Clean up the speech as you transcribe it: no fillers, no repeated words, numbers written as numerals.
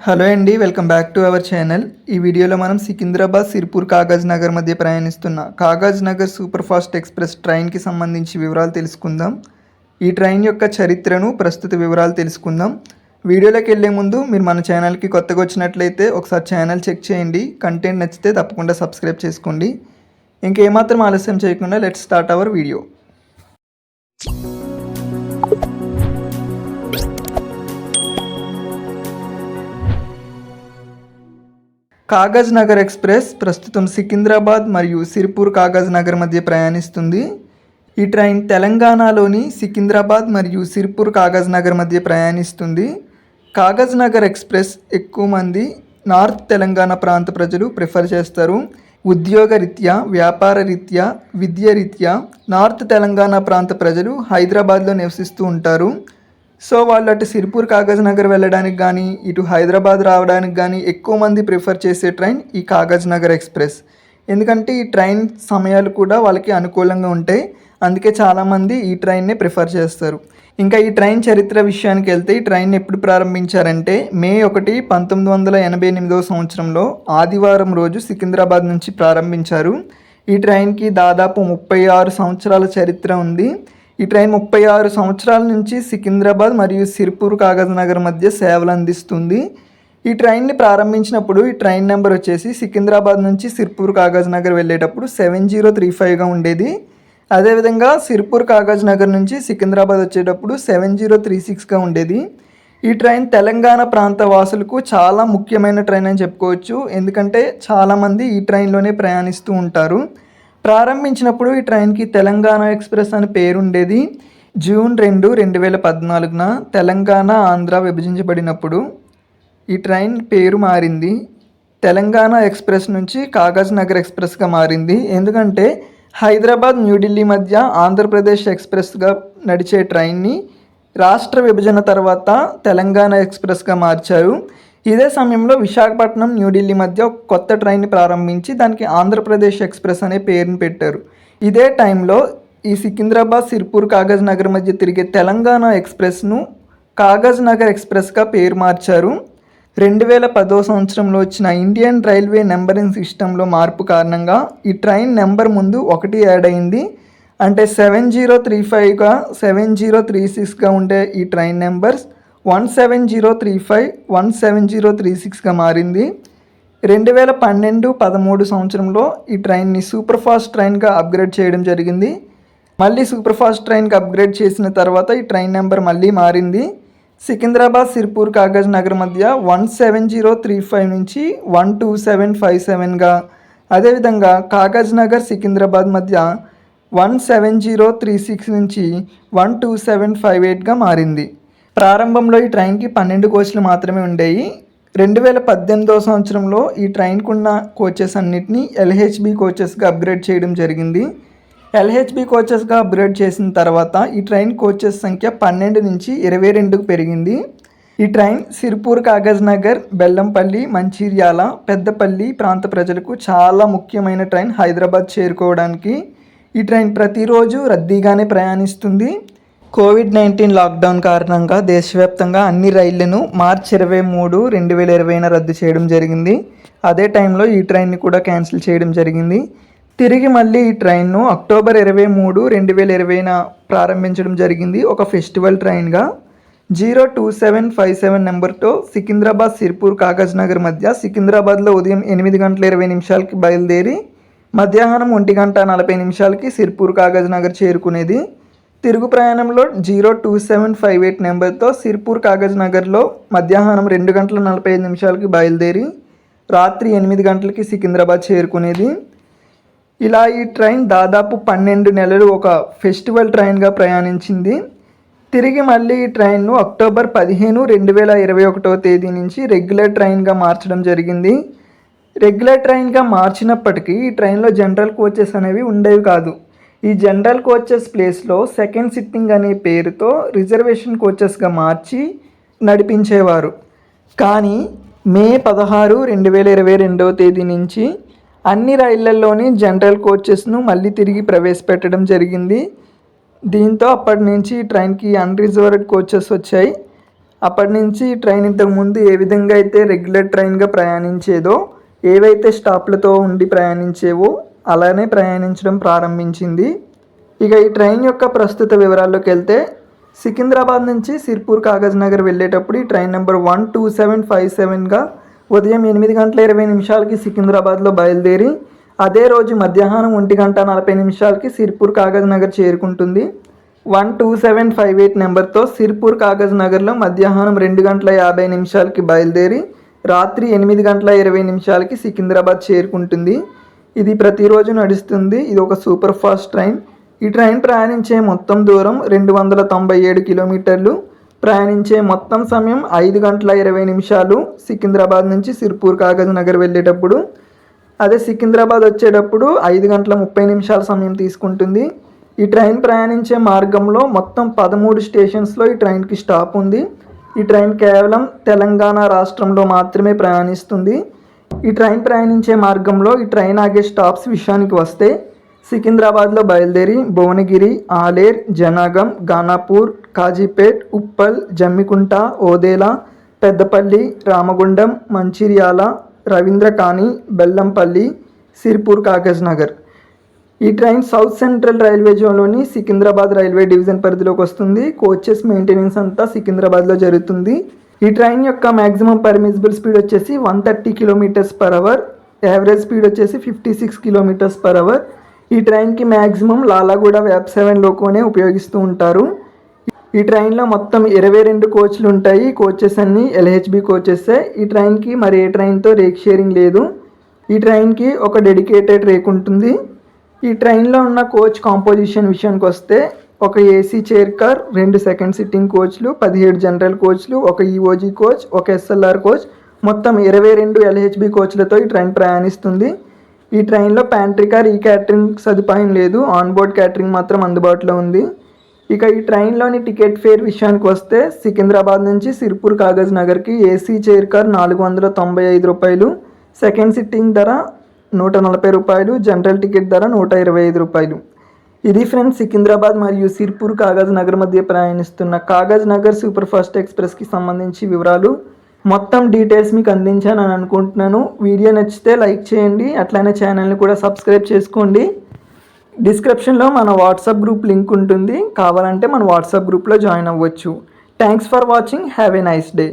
Hello అండి, welcome back to our channel. ఈ వీడియోలో మనం సికింద్రాబాద్ సిర్పూర్ కాగజ్ నగర్ మధ్య ప్రయాణిస్తున్న Kagaz Nagar super fast express ట్రైన్కి సంబంధించి వివరాలు తెలుసుకుందాం. ఈ ట్రైన్ యొక్క చరిత్రను, ప్రస్తుత వివరాలు తెలుసుకుందాం. వీడియోలోకి వెళ్ళే ముందు మీరు మన ఛానల్కి కొత్తగా వచ్చినట్లయితే ఒకసారి ఛానల్ చెక్ చేయండి. కంటెంట్ నచ్చితే తప్పకుండా సబ్స్క్రైబ్ చేసుకోండి. ఇంకేమాత్రం ఆలస్యం చేయకుండా let's start our video. Kagaz Nagar express ప్రస్తుతం సికింద్రాబాద్ మరియు సిర్పూర్ కాగజ్ నగర్ మధ్య ప్రయాణిస్తుంది. ఈ ట్రైన్ తెలంగాణలోని సికింద్రాబాద్ మరియు సిర్పూర్ కాగజ్ నగర్ మధ్య ప్రయాణిస్తుంది. కాగజ్ నగర్ ఎక్స్ప్రెస్ ఎక్కువ మంది నార్త్ తెలంగాణ ప్రాంత ప్రజలు ప్రిఫర్ చేస్తారు. ఉద్యోగ రీత్యా, వ్యాపార రీత్యా, విద్య రీత్యా నార్త్ తెలంగాణ ప్రాంత ప్రజలు హైదరాబాద్లో నివసిస్తూ ఉంటారు. సో వాళ్ళు అటు సిర్పూర్ కాగజ్ నగర్ వెళ్ళడానికి కానీ, ఇటు హైదరాబాద్ రావడానికి కానీ ఎక్కువ మంది ప్రిఫర్ చేసే ట్రైన్ ఈ కాగజ్ నగర్ ఎక్స్ప్రెస్. ఎందుకంటే ఈ ట్రైన్ సమయాలు కూడా వాళ్ళకి అనుకూలంగా ఉంటాయి. అందుకే చాలామంది ఈ ట్రైన్నే ప్రిఫర్ చేస్తారు. ఇంకా ఈ ట్రైన్ చరిత్ర విషయానికి వెళ్తే ఈ ట్రైన్ ఎప్పుడు ప్రారంభించారంటే May 1, 1988 సంవత్సరంలో ఆదివారం రోజు సికింద్రాబాద్ నుంచి ప్రారంభించారు. ఈ ట్రైన్కి దాదాపు 36 సంవత్సరాల చరిత్ర ఉంది. ఈ ట్రైన్ 36 సంవత్సరాల నుంచి సికింద్రాబాద్ మరియు సిర్పూర్ కాగజ్ నగర్ మధ్య సేవలు అందిస్తుంది. ఈ ట్రైన్ని ప్రారంభించినప్పుడు ఈ ట్రైన్ నెంబర్ వచ్చేసి సికింద్రాబాద్ నుంచి సిర్పూర్ కాగజ్ నగర్ వెళ్ళేటప్పుడు 7035గా ఉండేది. అదేవిధంగా సిర్పూర్ కాగజ్ నగర్ నుంచి సికింద్రాబాద్ వచ్చేటప్పుడు 7036గా ఉండేది. ఈ ట్రైన్ తెలంగాణ ప్రాంత వాసులకు చాలా ముఖ్యమైన ట్రైన్ అని చెప్పుకోవచ్చు. ఎందుకంటే చాలామంది ఈ ట్రైన్లోనే ప్రయాణిస్తూ ఉంటారు. ప్రారంభించినప్పుడు ఈ ట్రైన్కి తెలంగాణ ఎక్స్ప్రెస్ అని పేరు ఉండేది. June 2, 2014 తెలంగాణ, ఆంధ్ర విభజించబడినప్పుడు ఈ ట్రైన్ పేరు మారింది. తెలంగాణ ఎక్స్ప్రెస్ నుంచి కాగజ్ నగర్ ఎక్స్ప్రెస్గా మారింది. ఎందుకంటే హైదరాబాద్, న్యూఢిల్లీ మధ్య ఆంధ్రప్రదేశ్ ఎక్స్ప్రెస్గా నడిచే ట్రైన్ని రాష్ట్ర విభజన తర్వాత తెలంగాణ ఎక్స్ప్రెస్గా మార్చారు. ఇదే సమయంలో విశాఖపట్నం, న్యూఢిల్లీ మధ్య ఒక కొత్త ట్రైన్ని ప్రారంభించి దానికి ఆంధ్రప్రదేశ్ ఎక్స్ప్రెస్ అనే పేరుని పెట్టారు. ఇదే టైంలో ఈ సికింద్రాబాద్ సిర్పూర్ కాగజ్ నగర్ మధ్య తిరిగే తెలంగాణ ఎక్స్ప్రెస్ను కాగజ్ నగర్ ఎక్స్ప్రెస్గా పేరు మార్చారు. 2010 సంవత్సరంలో వచ్చిన ఇండియన్ రైల్వే నెంబరింగ్ సిస్టంలో మార్పు కారణంగా ఈ ట్రైన్ నెంబర్ ముందు 1 యాడ్ అయింది. అంటే 7035గా 7036గా ఉండే ఈ ట్రైన్ నెంబర్స్ 17035, 17036గా మారింది. 2012-13 సంవత్సరంలో ఈ ట్రైన్ని సూపర్ ఫాస్ట్ ట్రైన్గా అప్గ్రేడ్ చేయడం జరిగింది. మళ్ళీ సూపర్ ఫాస్ట్ ట్రైన్కి అప్గ్రేడ్ చేసిన తర్వాత ఈ ట్రైన్ నెంబర్ మళ్ళీ మారింది. సికింద్రాబాద్ సిర్పూర్ కాగజ్ నగర్ మధ్య 17035 నుంచి 12757గా, అదేవిధంగా కాగజ్ నగర్ సికింద్రాబాద్ మధ్య 17036 నుంచి 12758గా మారింది. ప్రారంభంలో ఈ ట్రైన్కి 12 కోచ్లు మాత్రమే ఉండేవి. 2018 సంవత్సరంలో ఈ ట్రైన్కున్న కోచెస్ అన్నిటినీ LHB కోచెస్గా అప్గ్రేడ్ చేయడం జరిగింది. LHB కోచెస్గా అప్గ్రేడ్ చేసిన తర్వాత ఈ ట్రైన్ కోచెస్ సంఖ్య 12 నుంచి 22కు పెరిగింది. ఈ ట్రైన్ సిర్పూర్ కాగజ్ నగర్, బెల్లంపల్లి, మంచిర్యాల, పెద్దపల్లి ప్రాంత ప్రజలకు చాలా ముఖ్యమైన ట్రైన్. హైదరాబాద్ చేరుకోవడానికి ఈ ట్రైన్ ప్రతిరోజు రద్దీగానే ప్రయాణిస్తుంది. COVID-19 లాక్డౌన్ కారణంగా దేశవ్యాప్తంగా అన్ని రైళ్లను March 23, 2020 రద్దు చేయడం జరిగింది. అదే టైంలో ఈ ట్రైన్ని కూడా క్యాన్సిల్ చేయడం జరిగింది. తిరిగి మళ్ళీ ఈ ట్రైన్ను October 23, 2020 ప్రారంభించడం జరిగింది ఒక ఫెస్టివల్ ట్రైన్గా. 02757 నెంబర్తో సికింద్రాబాద్ సిర్పూర్ కాగజ్ నగర్ మధ్య సికింద్రాబాద్లో ఉదయం 8:20 బయలుదేరి మధ్యాహ్నం 1:40 సిర్పూర్ కాగజ్ నగర్ చేరుకునేది. తిరుగు ప్రయాణంలో 02758 నెంబర్తో సిర్పూర్ కాగజ్ నగర్లో మధ్యాహ్నం 2:45 బయలుదేరి రాత్రి 8 సికింద్రాబాద్ చేరుకునేది. ఇలా ఈ ట్రైన్ దాదాపు 12 నెలలు ఒక ఫెస్టివల్ ట్రైన్గా ప్రయాణించింది. తిరిగి మళ్ళీ ఈ ట్రైన్ను October 15, 2021 నుంచి రెగ్యులర్ ట్రైన్గా మార్చడం జరిగింది. రెగ్యులర్ ట్రైన్గా మార్చినప్పటికీ ఈ ట్రైన్లో జనరల్ కోచెస్ అనేవి ఉండేవి కాదు. ఈ జనరల్ కోచెస్ ప్లేస్లో సెకండ్ సిట్టింగ్ అనే పేరుతో రిజర్వేషన్ కోచెస్గా మార్చి నడిపించేవారు. కానీ May 16, 2022 నుంచి అన్ని రైళ్లలోని జనరల్ కోచెస్ను మళ్ళీ తిరిగి ప్రవేశపెట్టడం జరిగింది. దీంతో అప్పటి నుంచి ట్రైన్కి అన్రిజర్వ్డ్ కోచెస్ వచ్చాయి. అప్పటి నుంచి ఈ ట్రైన్ ఇంతకుముందు ఏ విధంగా అయితే రెగ్యులర్ ట్రైన్గా ప్రయాణించేదో, ఏవైతే స్టాప్లతో ఉండి ప్రయాణించేవో అలానే ప్రయాణించడం ప్రారంభించింది. ఇక ఈ ట్రైన్ యొక్క ప్రస్తుత వివరాల్లోకి వెళ్తే, సికింద్రాబాద్ నుంచి సిర్పూర్ కాగజ్ నగర్ వెళ్ళేటప్పుడు ఈ ట్రైన్ నెంబర్ 12757గా ఉదయం 8:20 సికింద్రాబాద్లో బయలుదేరి అదే రోజు మధ్యాహ్నం 1:40 సిర్పూర్ కాగజ్ నగర్ చేరుకుంటుంది. 12758 నెంబర్తో సిర్పూర్ కాగజ్ నగర్లో మధ్యాహ్నం 2:50 బయలుదేరి రాత్రి 8:20 సికింద్రాబాద్ చేరుకుంటుంది. ఇది ప్రతిరోజు నడుస్తుంది. ఇది ఒక సూపర్ ఫాస్ట్ ట్రైన్. ఈ ట్రైన్ ప్రయాణించే మొత్తం దూరం 297 కిలోమీటర్లు. ప్రయాణించే మొత్తం సమయం 5:20 సికింద్రాబాద్ నుంచి సిర్పూర్ కాగజ్ నగర్ వెళ్ళేటప్పుడు. అదే సికింద్రాబాద్ వచ్చేటప్పుడు 5:30 సమయం తీసుకుంటుంది. ఈ ట్రైన్ ప్రయాణించే మార్గంలో మొత్తం 13 స్టేషన్స్లో ఈ ట్రైన్కి స్టాప్ ఉంది. ఈ ట్రైన్ కేవలం తెలంగాణ రాష్ట్రంలో మాత్రమే ప్రయాణిస్తుంది. ఈ ట్రైన్ ప్రయాణించే మార్గంలో ఈ ట్రైన్ ఆగే స్టాప్స్ విషయానికి వస్తే, సికింద్రాబాద్లో బయలుదేరి భువనగిరి, ఆలేర్, జనాగం, గానాపూర్, కాజీపేట్, ఉప్పల్, జమ్మికుంట, ఓదేల, పెద్దపల్లి, రామగుండం, మంచిర్యాల, రవీంద్రకాని, బెల్లంపల్లి, సిర్పూర్ కాగజ్ నగర్. ఈ ట్రైన్ సౌత్ సెంట్రల్ రైల్వే జోన్లోని సికింద్రాబాద్ రైల్వే డివిజన్ పరిధిలోకి వస్తుంది. కోచెస్ మెయింటెనెన్స్ అంతా సికింద్రాబాద్లో జరుగుతుంది. ఈ ట్రైన్ యొక్క మ్యాక్సిమం పర్మిసిబుల్ స్పీడ్ వచ్చేసి 130 km/h, యావరేజ్ స్పీడ్ వచ్చేసి 56 km/h. ఈ ట్రైన్కి మ్యాక్సిమం లాలాగూడ వ్యాప్ 7 లోకోనే ఉపయోగిస్తూ ఉంటారు. ఈ ట్రైన్లో మొత్తం 22 కోచ్లు ఉంటాయి. కోచెస్ అన్నీ LHB కోచెస్సే. ఈ ట్రైన్కి మరి ఏ ట్రైన్తో రేక్ షేరింగ్ లేదు. ఈ ట్రైన్కి ఒక డెడికేటెడ్ రేక్ ఉంటుంది. ఈ ట్రైన్లో ఉన్న కోచ్ కాంపోజిషన్ విషయానికి వస్తే, ఒక AC chair car, 2 second sitting కోచ్లు, 17 జనరల్ కోచ్లు, ఒక ఈఓజీ కోచ్, ఒక SLR కోచ్, మొత్తం 22 LHB కోచ్లతో ఈ ట్రైన్ ప్రయాణిస్తుంది. ఈ ట్రైన్లో ప్యాంట్రీ కార్ క్యాటరింగ్ సదుపాయం లేదు. ఆన్బోర్డ్ క్యాటరింగ్ మాత్రం అందుబాటులో ఉంది. ఇక ఈ ట్రైన్లోని టికెట్ ఫేర్ విషయానికి వస్తే, సికింద్రాబాద్ నుంచి సిర్పూర్ కాగజ్ నగర్కి ఏసీ చైర్ కార్ 495 రూపాయలు, సెకండ్ సిట్టింగ్ ధర 140 రూపాయలు, జనరల్ టికెట్ ధర 125 రూపాయలు. ఇది ఫ్రెండ్స్ సికింద్రాబాద్ మరియు సిర్పూర్ కాగజ్ నగర్ మధ్య ప్రయాణిస్తున్న కాగజ్ నగర్ సూపర్ ఫాస్ట్ ఎక్స్ప్రెస్కి సంబంధించి వివరాలు. మొత్తం డీటెయిల్స్ మీకు అందించానని అనుకుంటున్నాను. వీడియో నచ్చితే లైక్ చేయండి, అట్లనే ఛానల్ని కూడా సబ్స్క్రైబ్ చేసుకోండి. డిస్క్రిప్షన్లో మన వాట్సాప్ గ్రూప్ లింక్ ఉంటుంది, కావాలంటే మన వాట్సాప్ గ్రూప్లో జాయిన్ అవ్వచ్చు. Thanks for watching. Have a nice day.